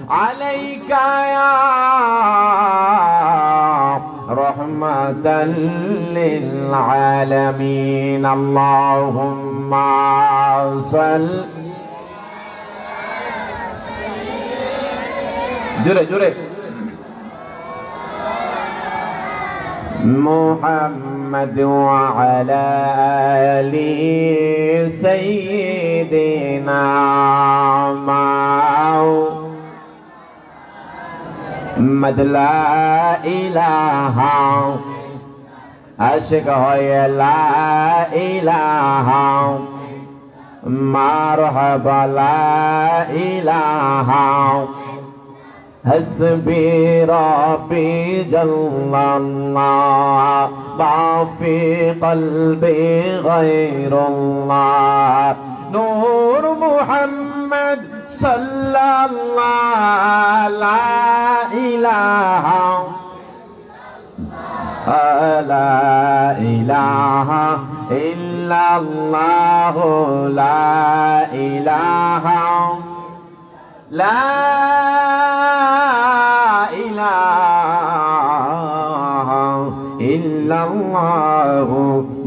عليك يا رحمة للعالمين اللهم صل جري جري محمد وعلى آل سيدنا محمد لا إله عاشق ہے لا إله مرحبا لا إله حسبي ربي جل الله ما في قلبي غير الله نور محمد صلى الله لا إله لا إله إلا الله لا إله لا إله إلا الله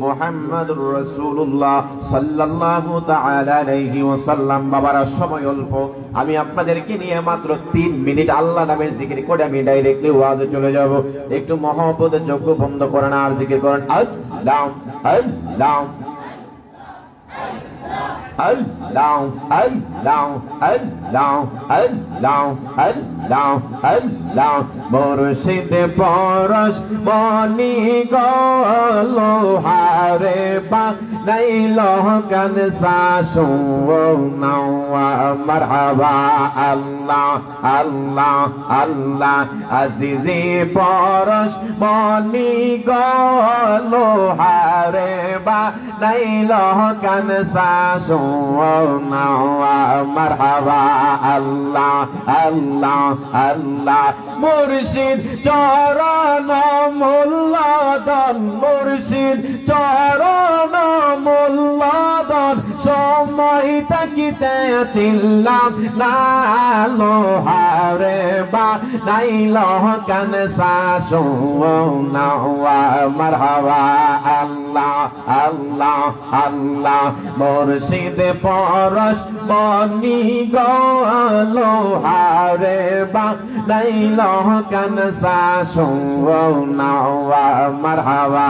محمد رسول الله সাল্লাল্লাহু তাআলা আলাইহি ওয়াসাল্লাম। বাবার সময় অল্প, আমি আপনাদেরকে নিয়ে মাত্র 3 মিনিট আল্লাহ নামের জিকির করে আমি ডাইরেক্টলি ওয়াজে চলে যাব। একটু মহব্বতের যোগ্য বন্ধ করেন আর জিকির করেন আল্লাহ আল্লাহ Allah Allah Allah Allah Allah Allah মুর্শিদ পরশ মনি গলো হারে বানাইল কান সাসু নাওয়া মারহাবা আল্লাহ আল্লাহ আল্লাহ আজিজি পরশ মনি গলো হারে বানাইল কান সাসু মারহাবা আল্লাহ আল্লাহ আল্লাহ মুর্শিদ চরণ মূল্যদান মুর্শিদ চরণ মূল্যদান সময় থাকিতে ছিলাম না লোহারে বা নাইল কান সাসু নাওয়া মারহাবা আল্লাহ আল্লাহ আল্লাহ মুর্শিদ পরশ মনি গলো হারে বানাইল কান সাসু নাওয়া মারহাবা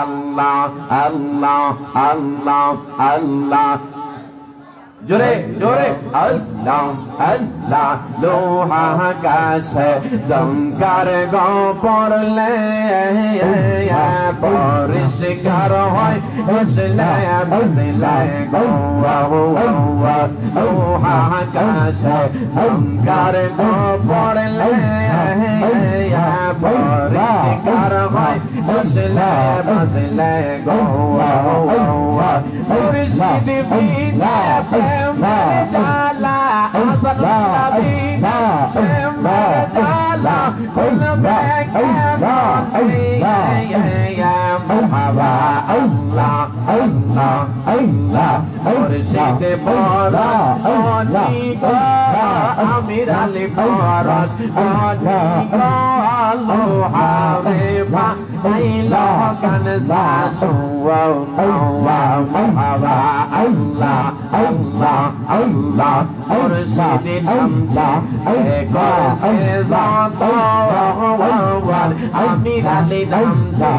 আল্লাহ আল্লাহ আল্লাহ আল্লাহ জোরে জোরে আল্লাহ আল্লাহ লোহা কাছে জঙ্কার গো পড়লে পরিষ্কার হয় বুঝলে বুঝলে গো লোহা কাছে জঙ্কার গো পড়লে পরিষ্কার হয় বুঝলে বুঝলে গো মুর্শিদ বিনা Mala Hasan Nabina Mala Kulbekana Ya Muhaba Allah Allah Allah Murshid Bora Onika Amir Ali Boras Onika Aloha Reba Aila Kan Zasu Nawa Muhaba Allah Allah Allah Murshid Hamza Ekose Zato Wawar Amir Ali Namze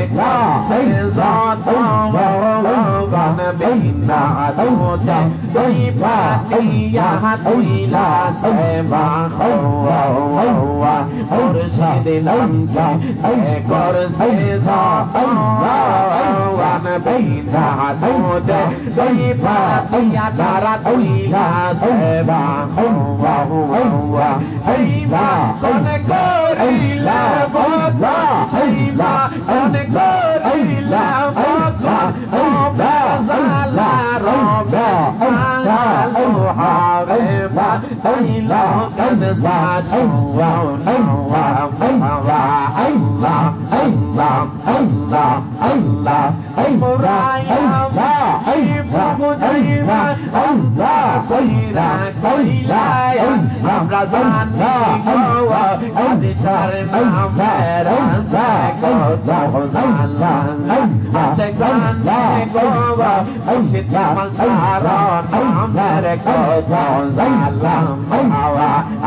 Ekose Zato Wawar Bina Atote Daifa Iya Tuila Seba Khawa Murshid Hamza Ekose Zato Wawar Bina Atote Daifa Iya Tuila Seba Khawa Seba Konekor Ila Bota Seba Konekor Ila Bota Oba Zala Roba Aloha Reba Ila Kanza Shua Nawa Mawa Allah Allah Allah Allah Allah Allah Allah কইরা কইলায় আমরা জানি গো আদিশার নামের আছে কত জানলাম আশে জানে গো মুর্শিদ কামাল সারা নামের কত জানলাম আল্লাহ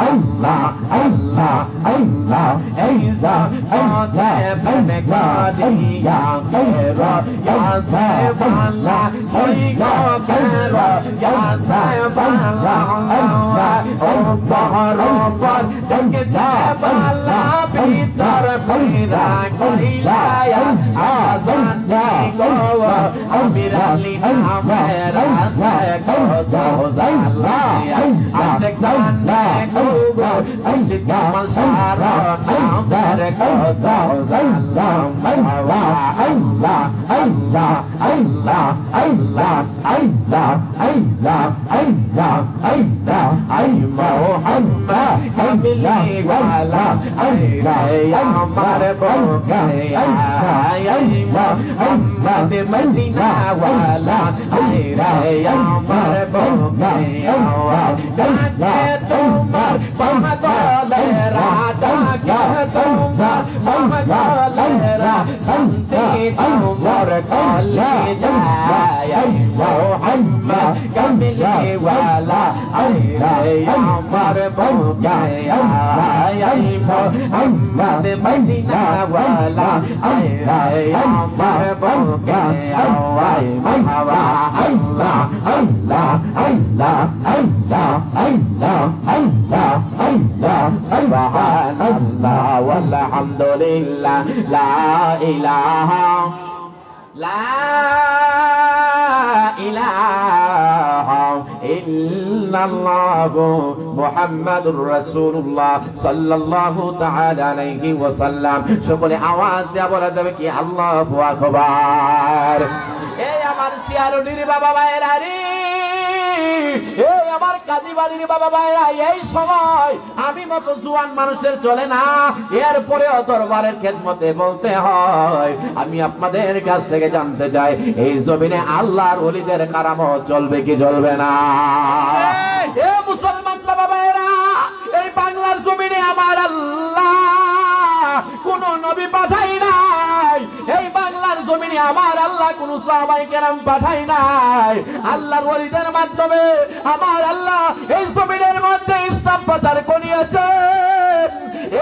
আল্লাহ আল্লাহ আল্লাহ এই জানে প্রেমে কাদিয়া কেরো ইয়া সাইবাল্লাহ সেই গো কেরো ইয়া সাইবাল্লাহ ও বহরবর দেখতে বালা ভিতর কইরা কইলায় আজান গো আমির আলী নামের আছে কত জানলাম আশিক জানে গো মুর্শিদ কামাল সারা নামের কত জানলাম আল্লাহ আল্লাহ আল্লাহ আল্লাহ আল্লাহ আল্লাহ আল্লাহ আল্লাহ আল্লাহ আই মোহাম্মদ কামিলি ওয়ালা আল্লাহ আমার বকে আই মোহাম্মদ মদিনা ওয়ালা আল্লাহ আমার বকে ডাকে তোমার পাগলেরা ডাকে তোমার পাগলেরা শান্তি তোমার কলে যায় মোহাম্মদ কামিলি ওয়ালা আল্লাহ আমার বকে আই মোহাম্মদ মদিনা ওয়ালা আল্লাহ আমার বকে আই মাহবা আল্লাহ আল্লাহ আল্লাহ আল্লাহ আল্লাহ আল্লাহ আল্লাহ সুবহানাল্লাহ ওয়ালহামদুলিল্লাহ লা ইলাহা ইল্লাল্লাহ মুহাম্মাদুর রাসূলুল্লাহ সাল্লাল্লাহু তাআলা আলাইহি ওয়াসাল্লাম। সকলে আওয়াজ দিয়ে বলা যাবে কি আল্লাহু আকবার। এই আমার শিয়ারুনির বাবা ভাইরা রে, এই আমার কাজী বাড়ির বাবা ভাইরা, এই সময় আমি মতো জোয়ান মানুষের চলে না, এরপরে দরবারের খেদমতে বলতে হয়। আমি আপনাদের কাছ থেকে জানতে চাই এই জমিনে আল্লাহর ওলিদের কারামত চলবে কি চলবে না? এ মুসলমান বাবা ভাইরা, এই বাংলার জমিনে আমার আল্লাহ কোন নবী পাঠাই নাই, এই বাংলার জমিনে আমার আল্লাহ কোন সাহাবায়ে কেরাম পাঠাই নাই। আল্লাহর ওলিদের মাধ্যমে আমার আল্লাহ এই জমিনের মধ্যে ইসলাম প্রচার করিয়েছেন।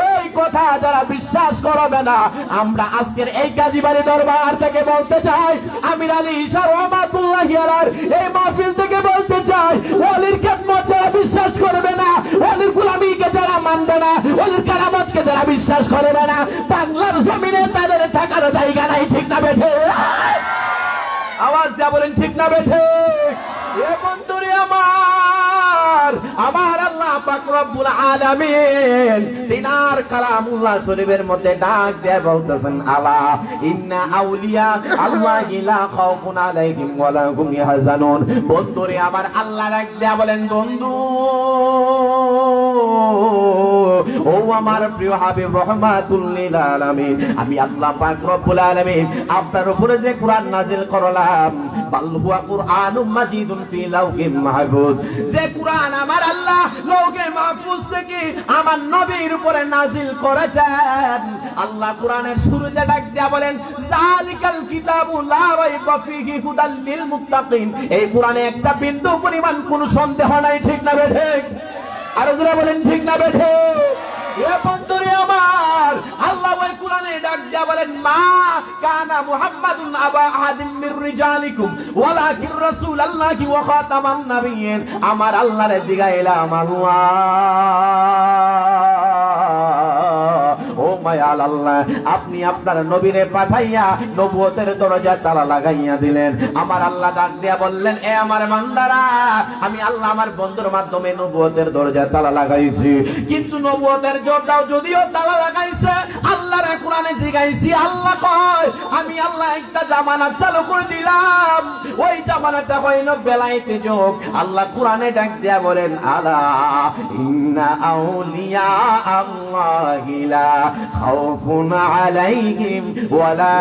এই কথা যারা বিশ্বাস করবে না, আমরা আজকের এই কাজীবাড়ি দরবার থেকে বলতে চাই, আমির আলী ঈশা রহমাতুল্লাহি আলাইহি এই মাহফিল থেকে বলতে চাই, ওলির খেদমত যারা বিশ্বাস করবে না, ওলির গোলামীকে যারা মানবে না, ওলির কারামতকে যারা বিশ্বাস করবে না, বাংলার জমিনে তাদের থাকার জায়গা নাই। ঠিক না বেঠে? আওয়াজ দিয়া বলেন ঠিক না বেঠে? এ বন্ধুরে আমার, আমার আল্লাহ পাক রব্বুল আলামিন তিনার কালামুল্লাহ শরীফের মধ্যে ডাক দিয়ে বলতেছেন, আলা ইন্না আউলিয়া আল্লাহি লা খাউফুন আলাইহিম ওয়া লা হুম ইয়াহজানুন। বন্ধুরে আমার আল্লাহ ডাক দিয়ে বলেন, বন্ধু ও আমার প্রিয় হাবিব রহমাতুল লিল আলামিন, আমি আল্লাহ পাক রব্বুল আলামিন আপনার উপরে যে কোরআন নাযিল করলাম, বাল হুয়া কুরআনুম মাজিদুন ফি লাওহিম মাহফুজ, যে কোরআন আমার আল্লাহ লৌহে মাহফুজ থেকে আমার নবীর উপরে নাযিল করেছেন। আল্লাহ কোরআনের শুরুতে ডাক দিয়া বলেন, যালিকাল কিতাবু লা রাইবা ফীহি হুদাল লিল মুত্তাকিন। এই কোরআনে একটা বিন্দু পরিমাণ কোনো সন্দেহ নাই। ঠিক না বেঠে? আর যারা বলেন ঠিক না বেঠে? এ বন্ধুরে আমার, আল্লাহ ওই কোরআনে ডাক দিয়া বলেন, মা কানা মুহাম্মাদুন আবা আহাদিম মির রিজালিকুম ওয়ালাকিন রাসূলুল্লাহি ওয়া খাতামান নাবিয়্যিন। আমার আল্লাহরে জিগাইলাম, আল্লাহ ও মায়াল আল্লাহ, আপনি আপনার নবীরে পাঠাইয়া নবুয়তের দরজা তালা লাগাইয়া দিলেন। আমার আল্লাহ ডাক দিয়া বললেন, এ আমার বান্দারা, আমি আল্লাহ আমার বন্ধুর মাধ্যমে নবুয়তের দরজা তালা লাগাইছি, কিন্তু নবুয়তের জোরটাও যদিও তালা লাগাইছে, আল্লাহর কোরআনে জিগাইছি, আল্লাহ কয় আমি আল্লাহ একটা জামানাত চালু করে দিলাম, ওই জামানাটা হইল বেলায়েতে যুগ। আল্লাহ কোরআনে ডাক দিয়া বলেন, আলা ইন্না আউলিয়া আল্লাহি লা খাউফুন আলাইহিম ওয়া লা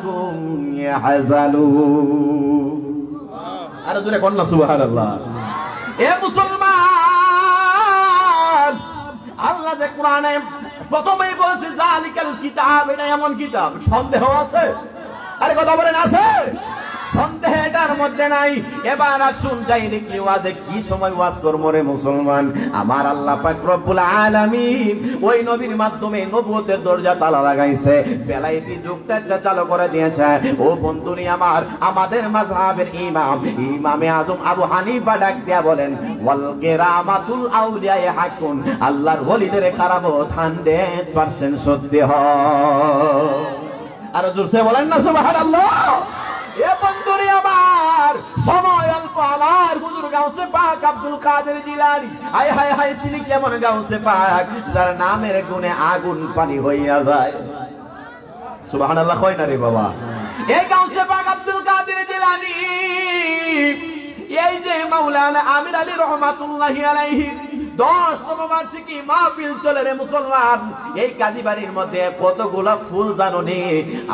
হুম ইয়াহজানুন। আর জোরে কোন না সুবহানাল্লাহ। এ মুসলমান, আল্লাহ যে কোরআনে প্রথমেই বলছে জালিকাল কিতাব, এটা এমন কিতাব, সন্দেহ আছে? আরে কথা বলেন, আছে? সন্দেহ এটার মধ্যে নাই। এবার আসুন যাই দেখি ওয়াজে কি সময় ওয়াজ করবো রে মুসলমান। আমার আল্লাহ পাক রব্বুল আলামিন ওই নবীর মাধ্যমে নবুয়তের দরজা তালা লাগাইছে, বেলায়েতি যুগটা চালু করে দিয়েছে। ও বন্ধুরি আমার, আমাদের মাযহাবের ইমামে আজম আবু হানিফা ডাক দিয়া বলেন, ওয়াল কিরামাতুল আউলিয়া হাকুন, আল্লাহর ওলিদের কারামত 100% সত্যি হয়। আর জোরসে বলেন না সুবহানাল্লাহ। এ বন্ধুরে আমার, সময় অল্প, আমার হুজুর গাউসে পাক আব্দুল কাদের জিলানী, হায় হায় হায়, তিনি কেমন গাউসে পাক যার নামের গুণে আগুন পানি হইয়া যায়। সুবহানাল্লাহ কয় না রে বাবা? এই গাউসে পাক আব্দুল কাদের জিলানী, এই যে মাওলানা আমির আলী রহমাতুল্লাহি আলাইহি 10তম বার্ষিকী মাহফিল চলে রে মুসলমান। এই কাজীবাড়ির মধ্যে কতগুলা ফুল জানো নি?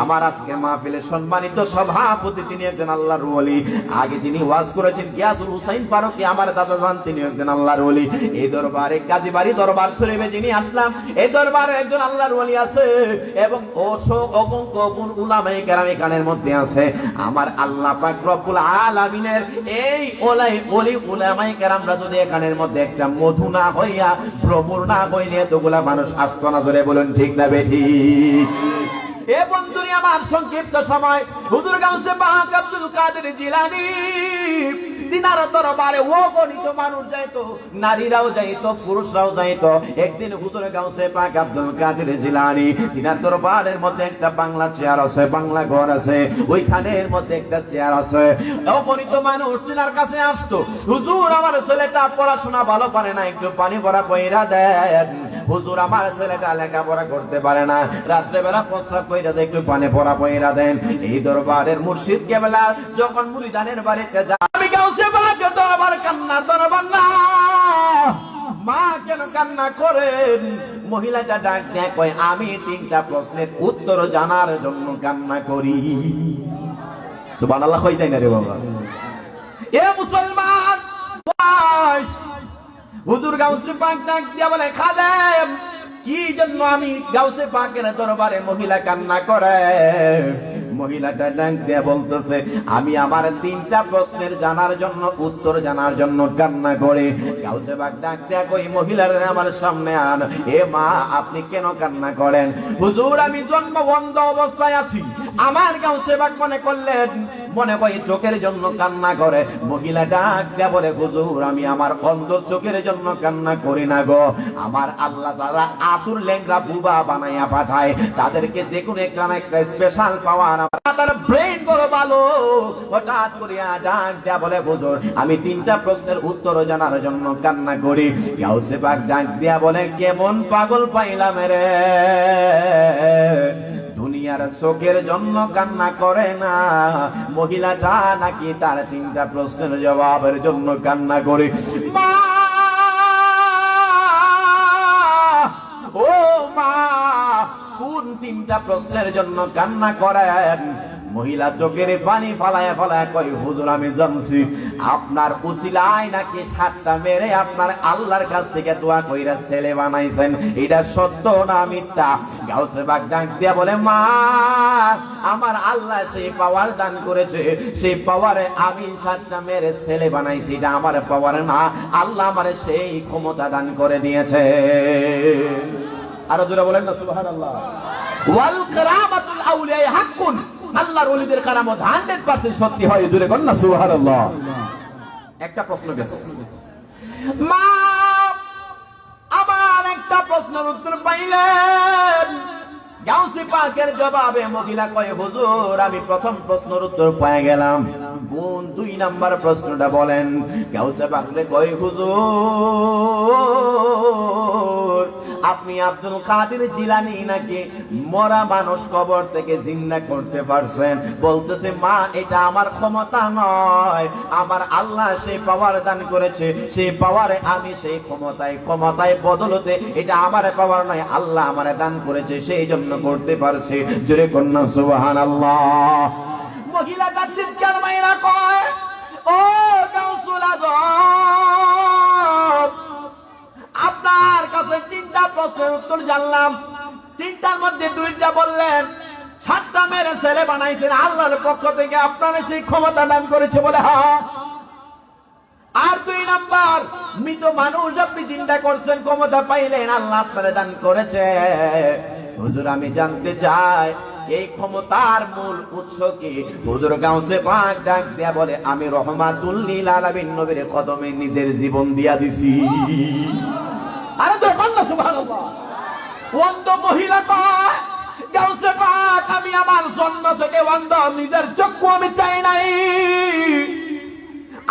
আমার আজকে মাহফিলের সম্মানিত সভাপতি, তিনি একজন আল্লাহর ওলি। আগে যিনি ওয়াজ করেছেন গিয়াসুল হুসাইন ফারুকী, আমার দাদা জান, তিনি একজন আল্লাহর ওলি। এই দরবারে, কাজীবাড়ি দরবার শরীফে যিনি আসলাম, এই দরবারে একজন আল্লাহর ওলি আছে এবং অসংখ্য উলামায়ে কেরাম এখানের মধ্যে আছে। আমার আল্লাহ পাক রব্বুল আলামিনের এই ওলি উলামায়ে কেরামরা যদি এখানের মধ্যে একটা মধু না হইয়া, প্রভুর না হইলে এতগুলা মানুষ আসতো না। ধরে বলুন ঠিক না বেঠিক? এ বন্ধুরি আমার, সংক্ষিপ্ত সময় হুজুর গাউসে পাক আব্দুল কাদের জিলানী, তিনার দরবারে অগণিত মানুষ যাইতো, নারীরাও যাইতো, পুরুষরাও যাইতো। একদিন হুজুর গাউসে পাক আব্দুল কাদের জিলানী, তিনার দরবারের মধ্যে একটা বাংলা চেয়ার আছে, বাংলা ঘর আছে, ওইখানের মধ্যে একটা চেয়ার আছে। অগণিত মানুষ তিনার কাছে আসতো, হুজুর আমার ছেলেটা পড়াশোনা ভালো পারে না, একটু পানি ভরা পয়রা দেন। হুজুর আমার ছেলেটা লেখাপড়া করতে পারে না, রাত্রে বেলা প্রস্রাব কইরা দেয়, একটু পানি ভরা পয়রা দেন। এই দরবারের মুর্শিদ কেবলা যখন মুরিদানের বাড়িতে যায়, আমি গাউসে পাক দরবার কান্নার দরবার না, মা কেন কান্না করেন? মহিলাটা ডাক দেয়, কয় আমি 3টা প্রশ্নের উত্তর জানার জন্য কান্না করি। সুবহানাল্লাহ কইতাই না রে বাবা? এ মুসলমান, হুজুর গাউসে পাক ডাক দিয়া বলে, খাদেম, কি জন্য আমি গাউসে পাকের দরবারে মহিলা কান্না করে? মহিলাটা ডাক দিয়া বলতেছে, আমি আমার 3টা প্রশ্নের জানার জন্য, উত্তর জানার জন্য কান্না করে। গাউসে পাক ডাক দিয়া কই, মহিলারে আমার সামনে আন। এ মা, আপনি কেন কান্না করেন? হুজুর আমি জন্মবন্ধ অবস্থায় আছি। আমার গাউসে পাক মনে করলেন, মনে হয় চোখের জন্য কান্না করে। মহিলা ডাক দিয়া বলে, হুজুর আমি আমার অন্ধ চোখের জন্য কান্না করি না গো। আমার আল্লাহ যারা আতুর ল্যাংড়া বুবা বানাইয়া পাঠায়, তাদেরকে যে কোনো একটা না একটা স্পেশাল পাওয়ার, তার ব্রেন বড় ভালো। হঠাৎ করিয়া ডাক দিয়া বলে, হুজুর আমি 3টা প্রশ্নের উত্তর জানার জন্য কান্না করি। গাউসে পাক ডাক দিয়া বলে, কেমন পাগল পাইলাম রে, দুনিয়ার চোখের জন্য কান্না করে না, মহিলাটা নাকি তার 3টা প্রশ্নের জবাবের জন্য কান্না করে। মা, ও মা, কোন 3টা প্রশ্নের জন্য কান্না করেন? মহিলা চোখের পানি ফালায় ফালায় কই, হুজুর আমি জানছি আপনার উসিলায় নাকি 7টা মেরে আপনার আল্লাহর কাছ থেকে দোয়া কইরা ছেলে বানাইছেন, এটা সত্য না মিথ্যা? গাউসে পাক ডাক দিয়া বলে, মা, আমার আল্লাহ সেই পাওয়ার দান করেছে, সেই পাওয়ারে আমি 7টা মেরে ছেলে বানাইছি, এটা আমার পাওয়ার না, আল্লাহ আমার সেই ক্ষমতা দান করে দিয়েছে। আরো জোরে বলেন না সুবহানাল্লাহ। ওয়াল কিরামাতুল আউলিয়া হাক্কুন, আল্লাহর ওলিদের কারামত 100% সত্যি হয়। জোরে বলেন না সুবহানাল্লাহ। একটা প্রশ্ন গেছে, মা আমার একটা প্রশ্নের উত্তর পাইলেন। গাউসে পাকের জবাবে মহিলা কয়, হুজুর আমি প্রথম প্রশ্নের উত্তর পেয়ে গেলাম, কোন 2 নাম্বার প্রশ্নটা বলেন? গাউসে পাক কয়, হুজুর আপনি আব্দুল কাদের জিলানী নাকি মরা মানুষ কবর থেকে জিন্দা করতে পারছেন? বলতেছে, মা এটা আমার ক্ষমতা নয়, আমার আল্লাহ সেই পাওয়ার দান করেছে, সেই পাওয়ারে আমি সেই ক্ষমতায় বদলতে, এটা আমার পাওয়ার নয়, আল্লাহ আমারে দান করেছে, সেই জন্য করতে পারছে। জোরে কন্যা সুবহানাল্লাহ। মহিলাটা চিৎকার মাইরা কয়, ও গাউসুল আজম, প্রশ্নের উত্তর জানলাম, 3টার মধ্যে 2টা বললেন, 7টা মেরে ছেলে বানাইছেন আল্লাহর পক্ষ থেকে, আপনারা সেই ক্ষমতা দান করেছে বলে হ্যাঁ। আর 2 নাম্বার, মৃত মানুষ আপনি চিন্তা করছেন, ক্ষমতা পাইলেন, আল্লাহ আপনারা দান করেছে। হুজুর আমি জানতে চাই এই ক্ষমতার মূল উৎস কি? হুজুর গাউসে পাক ডাক দিয়া বলে, আমি রহমাতুল লিল আলামিন নবীর কদমে নিজের জীবন দিয়া দিছি। আরে তো আল্লাহ সুবহানাল্লাহ। অন্ধ মহিলা কয়, গাউসে পাক আমি আমার জন্ম থেকে অন্ধ, নিজের চক্ষু আমি চাই নাই।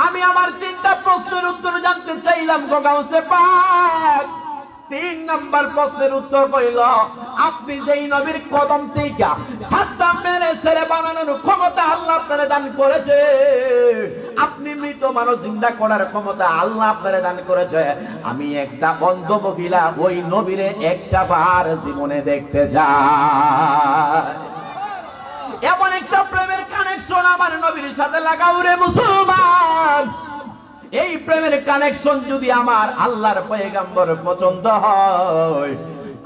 আমি আমার 3টা প্রশ্নের উত্তর জানতে চাইলাম গো গাউসে পাক। 3 নাম্বার প্রশ্নের উত্তর কইল, আপনি যেই নবীর কদম থেকে 7টা মেরে ছেলে বানানোর ক্ষমতা আল্লাহ আপনারে দান করেছে, আপনি মৃত মানুষ জিন্দা করার ক্ষমতা আল্লাহ আপনারে দান করেছে, আমি একটা অন্ধ মহিলা ওই নবীরে একটা বার জীবনে দেখতে যাই। এমন একটা প্রেমের কানেকশন আমার নবীর সাথে লাগাও রে মুসলমান। এই প্রেমের কানেকশন যদি আমার আল্লাহর পয়গম্বর পছন্দ হয়,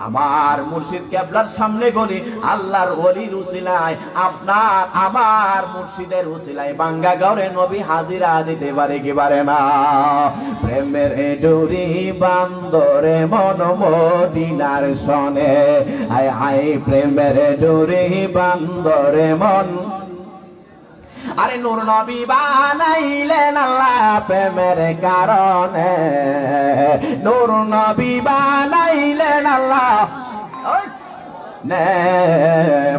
আমার মুর্শিদ কেবলার সামনে বলি, আল্লাহর ওলির উসিলায় আপনার আমার মুর্শিদের উসিলায় বাঙ্গা গড়ে নবী হাজিরা দিতে পারে কি পারে না? প্রেমের ডুরি বান্দরে মন মদিনার সনে, হায় হায় প্রেমের ডুরি বান্দরে মন। আরে নূর নবী বানাইলেন আল্লাহ প্রেমের কারণে, নূর নবী বানাইলেন আল্লাহ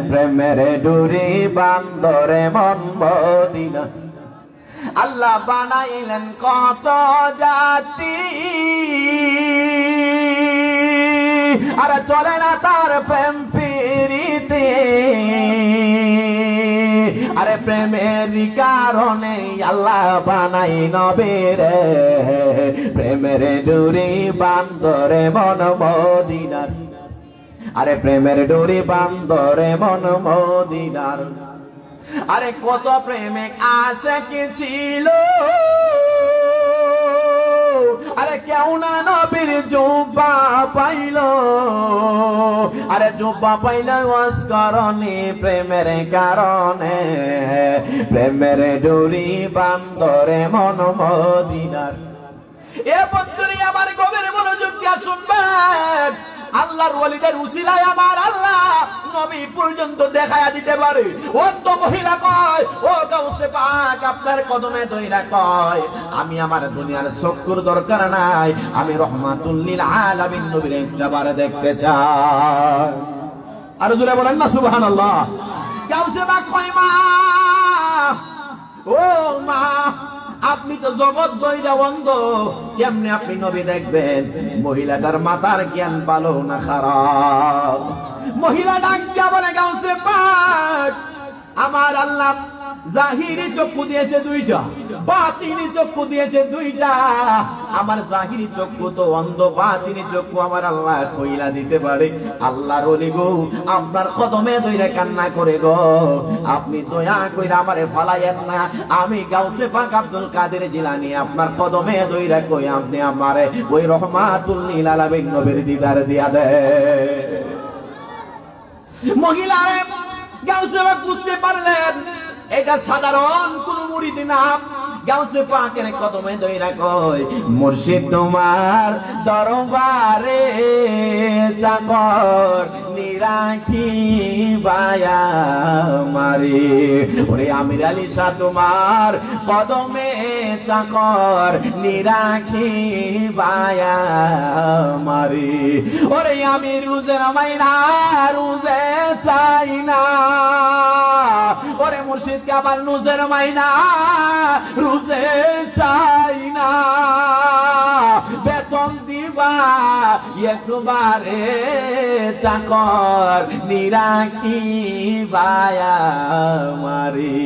প্রেমের ডুরি বান্দরে মন মদিনা। আল্লাহ বানাইলেন কত জাতি, আরে চলে না তার প্রেম প্রীতি, আরে প্রেমের কারণে আল্লাহ বানাই নবীর, প্রেমের ডুরি বান্দরে মন মদিনার, আরে প্রেমের ডুরি বান্দরে মন মদিনার। আরে কত প্রেমিক আশিক ছিল, আরে কেউ না নবীর জুব্বা পাইল, আরে জুব্বা পাইল ওয়াজ করনি প্রেমের কারণে, প্রেমের ডুরি বান্দরে মন মদিনার। এ বন্ধুরে আমার গভীর মনোযোগ দিয়া শুনবেন, আল্লাহর ওলিদের উসিলায় আমার আল্লাহ নবী পর্যন্ত দেখায়া দিতে পারে। অন্ধ মহিলা কয়, ও গাউসে পাক আপনার কদমে দইরা কয়, আমি আমার দুনিয়ার চক্ষুর দরকার নাই, আমি রহমাতুল লিল আলামিন নবীর একবার দেখতে চাই। আর জোরে বলেন না সুবহানাল্লাহ। গাউসে পাক কয়, মা ও মা, আপনি তো জগৎ দইরা অন্ধ, কেমনে আপনি নবী দেখবেন? মহিলাটার মাথার জ্ঞান ভালো না খারাপ? মহিলা ডাক দিয়া বলে, গাউসে পাক আমার আল্লাহ জাহিরি চক্ষু দিয়েছে 2টা, বাতিনি চক্ষু দিয়েছে 2টা। আমার জাহিরি চক্ষু তো অন্ধ, বাতিনি চক্ষু আমার আল্লাহ কইলা দিতে পারে। আল্লাহর ওলি গো, আপনার কদমে দইরা কান্না করে গো, আপনি দয়া কইরা আমারে ফালাইয়েন না, আমি গাউসে পাক আব্দুল কাদের জিলানী আপনার কদমে দইরা কই, আপনি আমারে ওই রহমাতুল লিল আলামিন নবীর দিদার দিয়া দে। মহিলারে গাউসে পাক বুঝতে পারলেন এটা সাধারণ কোন মুরিদ না। গাউসে পাকের কদমে দইরা কয়, মুর্শিদ তোমার দরবারে চাকর নিরাখি বায়া মারে, ওরে আমির আলী শাহ তোমার কদমে চাকর নিরাখি বায়া মারে, ওরে আমি রুজের মাইনা রুজে চাই না, ওরে মুর্শিদ কে আমার রুজের মাইনা রুজে চাই না, বেতন দিবা একবারে চাকর নিরাকি বায়া মারি।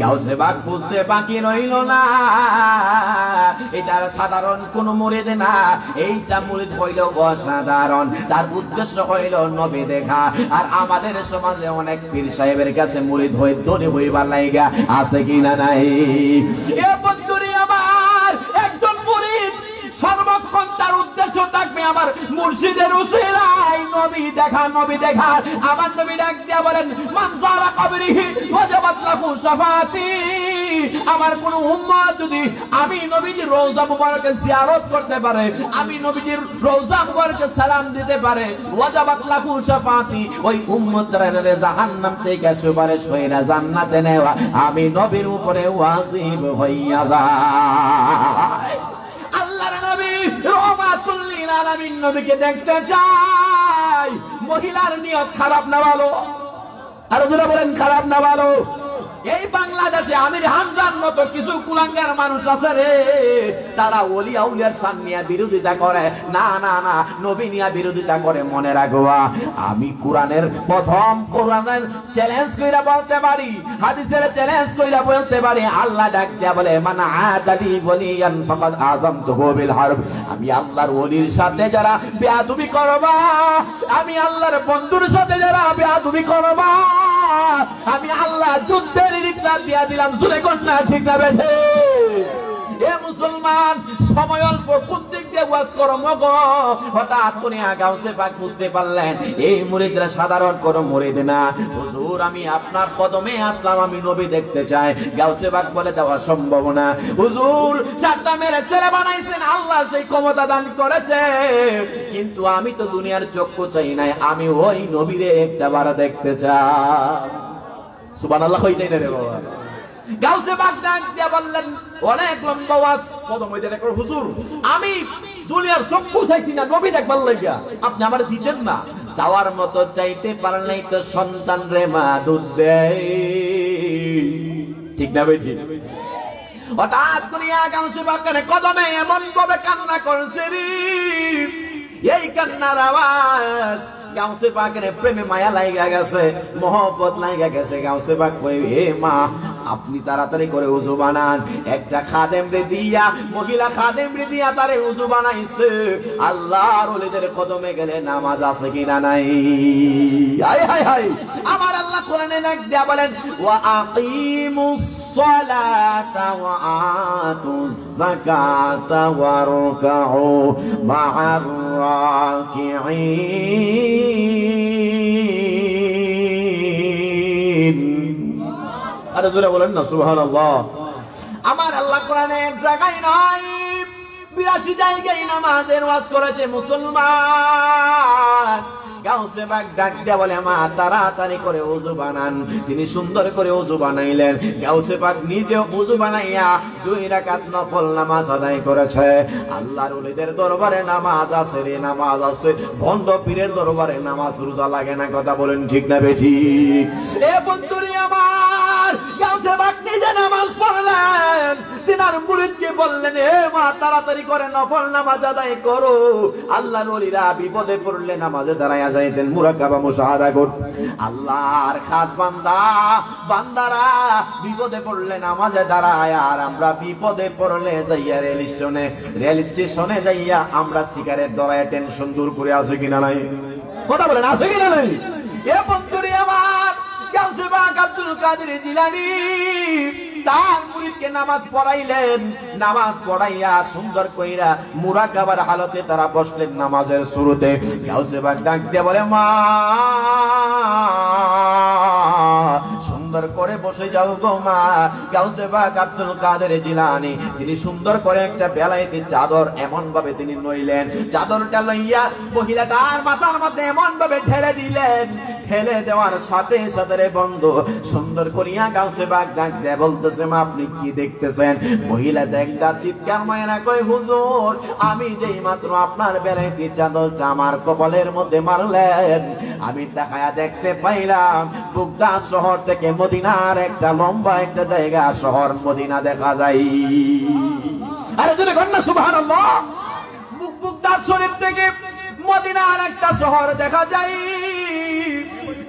গাউসে পাক বুঝতে বাকি রইল না, এটা সাধারণ কোন মুরিদ না, এইটা মুরিদ হইল অসাধারণ। তার উদ্দেশ্য হইল নবী দেখা। আর আমাদের সমাজে অনেক পীর সাহেবের কাছে মুরিদ হয়ে ধনী হইবার লাইগা আছে কিনা নাই? এ বন্ধুরে আমার, একজন মুরিদ সর্বক্ষণ তার উদ্দেশ্য থাকবে আমার মুর্শিদের উসিলায় নবী দেখা, নবী দেখা। আমার নবী ডাক দিয়া বলেন, মান যারা কবরিহি ওয়াজাবাত লাহু শাফাতি। আমার কোন উম্মত যদি আমি নবীজির রওজা মুবারকে জিয়ারত করতে পারে, আমি নবীজির রওজা মুবারকে সালাম দিতে পারে, ওয়াজাবাত লাহু শাফাতি, ওই উম্মতরে জাহান্নাম থেকে সুপারিশ কইরা জান্নাতে নেওয়া আমি নবীর উপরে ওয়াজিব হইয়া যায়। আল্লাহর নবী রাহমাতুল লিল আলামিন নবীকে দেখতে চাই। মহিলার নিয়ত খারাপ না ভালো? আর যারা বলেন খারাপ না ভালো? এই বাংলাদেশে আমির হামজার মতো কিছু কুলাঙ্গার মানুষ আছে রে, তারা ওলি আউলিয়ার শান নিয়ে বিরোধিতা করে, না না না নবী নিয়ে বিরোধিতা করে। মনে রাখবা, আমি কোরআনের চ্যালেঞ্জ কইরা বলতে পারি, হাদিসের চ্যালেঞ্জ কইরা বলতে পারি। আল্লাহ ডাক দিয়া বলে, মান আদালি ওয়ালিয়ান ফাকাদ আযামতুহু বিল হারব। আমি আল্লাহর ওলির সাথে যারা বেয়াদবি করবা, আমি আল্লাহর বন্ধুর সাথে যারা বেয়াদবি করবা, আমি আল্লাহ যুদ্ধের নির্দেশ দিয়া দিলাম। জুরে কন্যা ঠিক না বেঠে? এ মুসলমান, সময় অল্প, কোন দিক দিয়ে ওয়াজ করো মগো? হঠাৎ করে গাউসে পাক বুঝতে পারলেন এই মুরিদরা সাধারণ কোনো মুরিদ না। হুজুর আমি আপনার কদমে আসলাম, আমি নবী দেখতে চাই। গাউসে পাক বলে দেওয়া সম্ভব না। হুজুর চারটা মেরে ছেলে বানাইছেন, আল্লাহ সেই ক্ষমতা দান করেছে, কিন্তু আমি তো দুনিয়ার চক্ষু চাই নাই, আমি ওই নবীরে একটা বার দেখতে চাই। সুবহানাল্লাহ হইতেই না রে বাবা। গাউসে পাক ডাক দিয়া বললেন, অনেক লম্বা ওয়াজ, কদম হইতে দেখো হুজুর আমি দুনিয়ার চক্ষু চাইছি না, নবী দেখবার লাগিয়া আপনি আমার দিতেন না। যাওয়ার মতো চাইতে পারলেই তো সন্তান রে মা দুধ দেয়, ঠিক না ভাই? ঠিক। হঠাৎ করিয়া গাউসে পাকের কদমে এমন ভাবে কান্না করছে রে, এই কান্নার আওয়াজ গাউসে পাকের প্রেমে মায়া লাগা গেছে, মহব্বত লাগা গেছে। গাউসে পাক কই, হে মা আপনি তাড়াতাড়ি করে উযু বানান। একটা খাদেম রে দিয়া, মহিলা খাদেম রে দিয়া তারে উযু বানাইছে। আল্লাহর ওলিদের কদমে গেলে নামাজ আছে কিনা নাই? হায় হায় হায়, আমার আল্লাহ কোরআনে ডাক দিয়া বলেন, ওয়া আকিমুস সালাতা ওয়া আতুজ যাকাতা ওয়ারকাউ মা'আর রাকিঈন। আরে জোরে বলেন না সুবহানাল্লাহ। আমার আল্লাহ কোরআনে এক জায়গায় নয়, 82 জায়গায় নামাজের ওয়াজ করেছে মুসলমান। গাউসে পাক ডাক দিয়া বলে, মা তাড়াতাড়ি করে ওযু বানান। তিনি সুন্দর করে ওযু বানাইলেন। গাউসে পাক নিজে ওযু বানাইয়া 2 রাকাত নফল নামাজ আদায় করেছে। আল্লাহর ওলিদের দরবারে নামাজ আছে রে, নামাজ আছে। ভণ্ড পীরের দরবারে নামাজ রোজা লাগে না, কথা বলেন ঠিক না বেঠিক? এ বন্ধুরে আমার, গাউসে পাক নিজে নামাজ পড়লেন, তিনার মুরিদকে বললেন, হে মা তাড়াতাড়ি করে নফল নামাজ আদায় করো। আল্লাহর ওলিরা বিপদে পড়লে নামাজে দাঁড়ায় যাইতেন, মুরাকাবা মুশাহাদা করতেন। আল্লাহর খাস বান্দা বান্দারা বিপদে পড়লে নামাজে দাঁড়ায়, আর আমরা বিপদে পড়লে যাইয়া রেল স্টেশনে যাইয়া আমরা সিগারেট ধরায় টেনশন দূর করে আছে কিনা নাই? কথা বলেন, আছে কিনা নাই? এ বন্ধুরে আমার, গাউসে পাক আব্দুল কাদের জিলানী তার মুরিদকে নামাজ পড়াইলেন। নামাজ পড়াইয়া সুন্দর কইরা মুরাকাবার হালতে তারা বসলেন নামাজের শুরুতে। গাউসে পাক ডাক দিয়ে বলে, মা সুন্দর করে বসে যাও গো মা। গাউসে পাক আব্দুল কাদের জিলানী তিনি সুন্দর করে একটা বেলাইতে চাদর এমন ভাবে তিনি নইলেন, চাদরটা লইয়া মহিলাটার মাথার মধ্যে এমন ভাবে ঠেলে দিলেন। ঠেলে দেওয়ার সাথে সাথে রে বন্ধু সুন্দর করিয়া গাউসে পাক ডাক দিয়ে বলতেছে, মা আপনি কি দেখতেছেন? মহিলা একটা চিৎকার মায়েরা কয়, হুজুর আমি যেই মাত্র আপনার বেলাইতে চাদরটা আমার কপালের মধ্যে মারলেন, আমি তাকায়া দেখতে পাইলাম বাগদাদ শহর থেকে মদিনার একটা লম্বা একটা জায়গা শহর মদিনা দেখা যায়। আরে তুমি কন্যা সুবহানাল্লাহ। বাগদাদ শরীফ থেকে মদিনার একটা শহর দেখা যায়।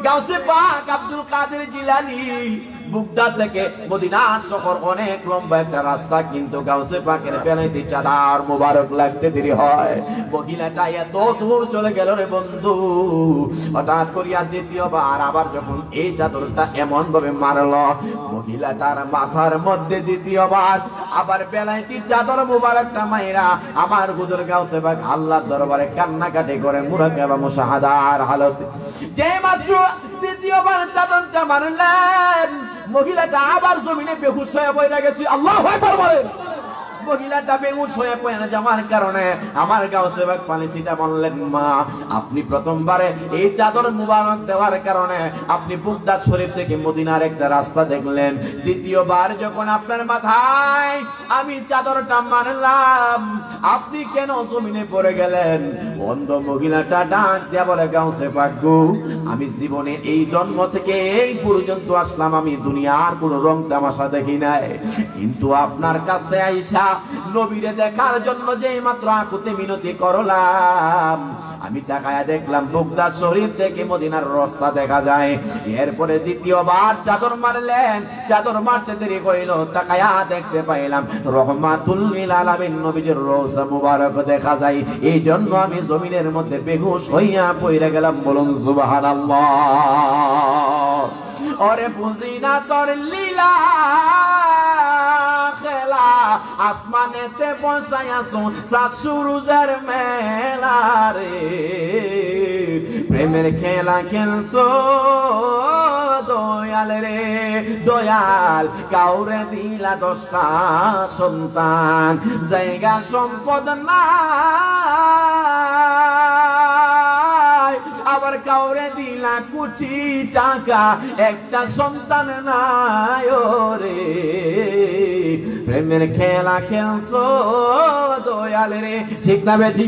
গাউসে পাক আব্দুল কাদের জিলানী বুগদা থেকে মদিনার শহর অনেক লম্বা একটা রাস্তা, কিন্তু গাউসে পাকের বেলাইতে চাদর মুবারক লাগতে দেরি হয়। মহিলাটা এত দূর চলে গেল রে বন্ধু, হঠাৎ করিয়া দ্বিতীয়বার আবার যখন এই চাদরটা এমন ভাবে মারলো, মহিলাটার মাথার মধ্যে দ্বিতীয়বার আবার বেলাইতে চাদর মুবারকটা মাইরা আমার হুজুর গাউসে পাক আল্লাহর দরবারে কান্নাকাটি করে মুরাকাবা মুশাহাদার হালত। যে মাত্র দ্বিতীয়বার চাদরটা মারলেন, মহিলাটা আবার জমিনে বেহুশ হয়ে পড়ে গেছে। আল্লাহু আকবার বলেন। মহিলাটা বেহুশ হয়ে পড়ে যাওয়ার কারণে আমার গাউসে পাক পানি ছিটা বললেন, মা আপনি প্রথমবারে এই চাদর মুবারক দেওয়ার কারণে আপনি বুগদাদ শরীফ থেকে মদিনার একটা রাস্তা দেখলেন, দ্বিতীয়বার যখন আপনার মাথায় আমি চাদরটা মারলাম আপনি কেন জমিনে পড়ে গেলেন? অন্ধ মহিলাটা ডাক দিয়া বলে, গাউসে পাক গো, আমি জীবনে এই জন্ম থেকে এই পর্যন্ত আসলাম, আমি দুনিয়ার কোনো রং তামাশা দেখি নাই, কিন্তু আপনার কাছে আইসা নবীরে দেখার জন্য যেই মাত্র আকুতে মিনতি করলাম, আমি তাকায়া দেখলাম বুগদাদ শরীফ থেকে মদিনার রাস্তা দেখা যায়। এরপরে দ্বিতীয়বার চাদর মারলেন, চাদর মারতে দেরি হইল, তাকায়া দেখতে পাইলাম রহমাতুল লিল আলামিন নবীজির রওজা মুবারক দেখা যায়। এই জন্য আমি জমিনের মধ্যে বেহুশ হইয়া পড়ে গেলাম। বলুন সুবহানাল্লাহ। ওরে বুঝি না তোর লীলা খেলা, আসমানেতে বসাইয়াছো সাত সুরুজের মেলা রে, প্রেমের খেলা খেলছো দয়াল রে দয়াল, কাউরে দিলা 10টা সন্তান, জায়গা সম্পদ না আবার কাউরে দিলা কোটি টাকা, একটা সন্তান নাই রে, প্রেমের খেলা খেলছো দয়াল রে। ঠিক না বেঠি?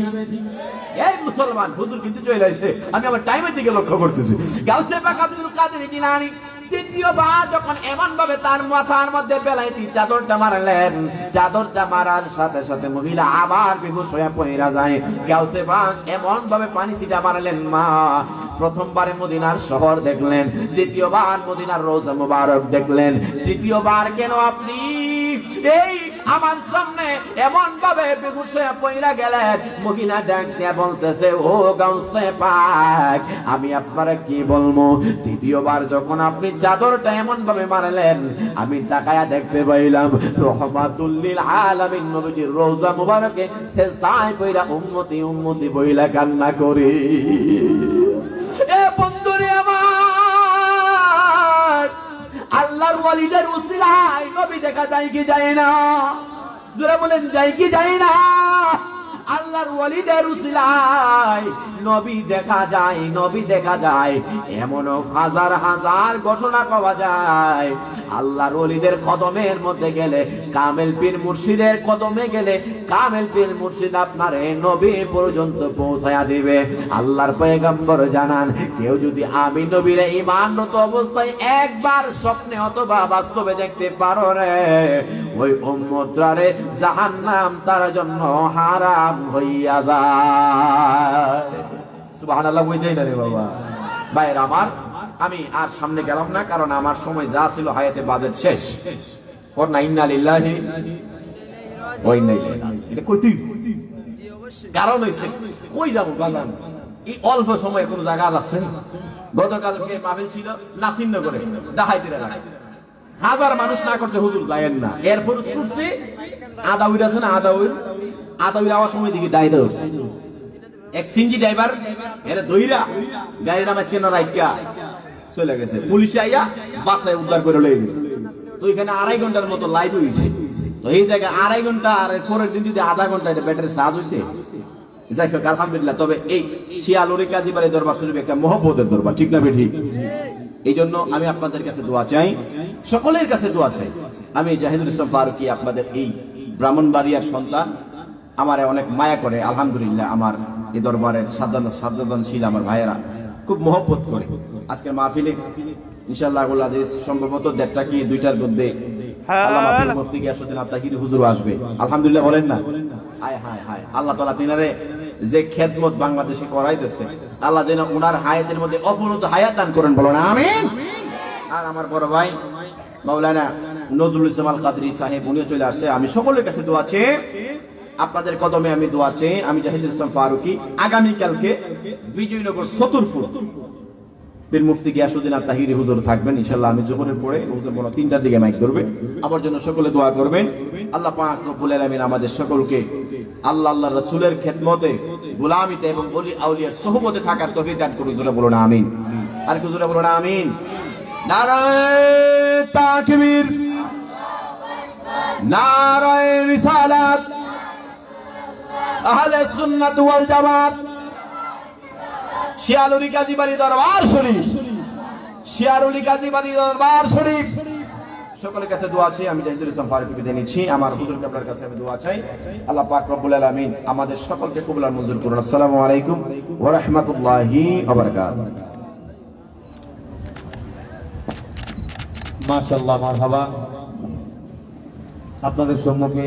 এই মুসলমান হুজুর কিন্তু চলে আসে, আমি আমার টাইমের দিকে লক্ষ্য করতেছি। গাউসে পাক আব্দুল কাদের জিলানী দ্বিতীয়বার যখন এমন ভাবে তার মাথার মধ্যে বেলাইতি চাদরটা মারলেন, চাদরটা মারার সাথে সাথে মহিলা আবার বেহুশ হয়ে পড়ে যায়। গাউসে পাক এমন ভাবে পানি ছিটা মারলেন, মা প্রথমবারে মদিনার শহর দেখলেন, দ্বিতীয়বার মদিনার রওজা মুবারক দেখলেন, তৃতীয়বার কেন আপনি এই আমার সামনে এমন ভাবে বেহুশ হয়ে পড়ে গেলেন? মহিলা ডাক দিয়ে বলতেছে, ও গাউসে পাক আমি আপনারা কি বলবো, তৃতীয়বার যখন আপনি চাদরটা এমন ভাবে মারলেন, আমি তাকায়া দেখতে পাইলাম রহমাতুল লিল আলামিন নবীজির রওজা মুবারকে সিজদায় পড়া উম্মতি উম্মতি বইলা কান্না করে। এ বন্ধুরে আমার, আল্লাহর ওয়ালিদের উসিলায় নবী দেখা যায় কি যায় না? জোরে বলেন, যায় কি যায় না? আল্লাহর ওয়ালিদের উসিলায় নবী দেখা যায়, নবী দেখা যায়। এমনও হাজার হাজার ঘটনা পাওয়া যায়, আল্লাহর ওয়ালিদের কদমের মধ্যে গেলে, কামেল পীর মুর্শিদের কদমে গেলে কামেল পীর মুর্শিদ আপনারে নবী পর্যন্ত পৌঁছায়া দিবে। আল্লাহর পয়গম্বর জানান, কেউ যদি আমি নবীর ঈমানরত অবস্থায় একবার স্বপ্নে অথবা বাস্তবে দেখতে পারো রে, ওই উম্মতরে জাহান্নাম তার জন্য হারাম হইয়া যায়। সুবহানাল্লাহ বুঝাই না রে বাবা। ভাইরা আমার, আমি আর সামনে গেলাম না, কারণ আমার সময় যা ছিল হায়াতে বাজেট শেষ। ওর না ইন্না লিল্লাহি ওয়া ইন্না ইলাইহি রাজিউন, এটা কইতেই কারণ হইছে কই যাব বাজান, এই অল্প সময়ে কোন জায়গা আছে? গতকালকে মাহফিল ছিল নাসিরনগরে, দাহাইতিরা লাগে, হাজার মানুষ না করছে হুজুর যায়েন না। এরপর শুনছি আদাউর আছে না, আদাউর আওয়ার সময় দিকে ডাইদা এক সিনজি ড্রাইভার এর দইরা গাড়ি নামাজ কেন রাইকা চলে গেছে, পুলিশে আইয়া বাসায় উদ্ধার করে লয়ে গেছে। তো এখানে 2.5 ঘন্টার মতো লাইভ হইছে। তো এই জায়গায় 2.5 ঘন্টা আর পরের দিন যদি আধা ঘন্টা এটা ব্যাটারি চার্জ হইছে, যাই হোক আলহামদুলিল্লাহ। তবে এই শিয়ালুরি কাজীবাড়ি দরবার শরীফ একটা মহব্বতের দরবার, ঠিক না বেঠিক? এই জন্য আমি আপনাদের কাছে দোয়া চাই, সকলের কাছে দোয়া চাই। আমি জাহিদুল ইসলাম ফারুকী, আপনাদের এই ব্রাহ্মণবাড়িয়ার সন্তান, আমারে অনেক মায়া করে। আলহামদুলিল্লাহ আমার এই দরবারের সাধারণশীল আমার ভাইয়েরা খুব মহব্বত করে। আজকের মাহফিলে ইনশাআল্লাহ আজিজ সম্ভবত 1:30 কি 2টার মধ্যে আল্লামা মুফতি গিয়াসউদ্দিন আত্তাহিরি হুজুর আসবে। আলহামদুলিল্লাহ বলেন না? হায় হায় হায়, আল্লাহ তাআলা তিনারে যে খেদমত বাংলাদেশে করাইতেছে, আল্লাহ যেন ওনার হায়াতের মধ্যে অপরূপ হায়াত দান করেন, বলেন আমিন। আর আমার বড় ভাই মাওলানা নজরুল ইসলাম আল কাদরি সাহেব উনিও চলে আসছে। আমি সকলের কাছে দোয়া চেয়ে, আপনাদের কদমে আমি দোয়া চেয়ে, আমি জাহিদুল ইসলাম ফারুকী আগামীকালকে বিজয়নগর চতুরপুর বীর মুফতি গিয়াসউদ্দিন আত-তাহিরি হুজুর থাকবেন ইনশাআল্লাহ। আমি জোহরের পরে হুজুর বড় 3টার দিকে মাইক ধরবে। আমার জন্য সকলে দোয়া করবেন। আল্লাহ পাক রব্বুল আলামিন আমাদের সকলকে আল্লাহ আল্লাহ রাসূলের খেদমতে, গোলামিতে এবং ওলি আউলিয়ার সোহবতে থাকার তৌফিক দান করুন। জোরে বলুন আমিন। আর কি জোরে বলুন আমিন। নারায়ে তাকবীর, নারায়ে রিসালাত, আহলে সুন্নাত ওয়াল জামাত, শিয়ালুরি কাজীবাড়ি দরবার শরীফ, শিয়ালুরি কাজীবাড়ি দরবার শরীফ। সকলের কাছে দোয়া চাই। আমি জাহিদুল ইসলাম ফারুকীকে দিয়ে নিচ্ছি। আমার হুজুর আপনার কাছে আমি দোয়া চাই। আল্লাহ পাক রব্বুল আলামিন আমাদের সকলকে কবুল আর মঞ্জুর করুন। আসসালামু আলাইকুম ওয়া রাহমাতুল্লাহি ওয়া বারাকাতুহু। মাশাআল্লাহ, মারহাবা। আপনাদের সম্মুখে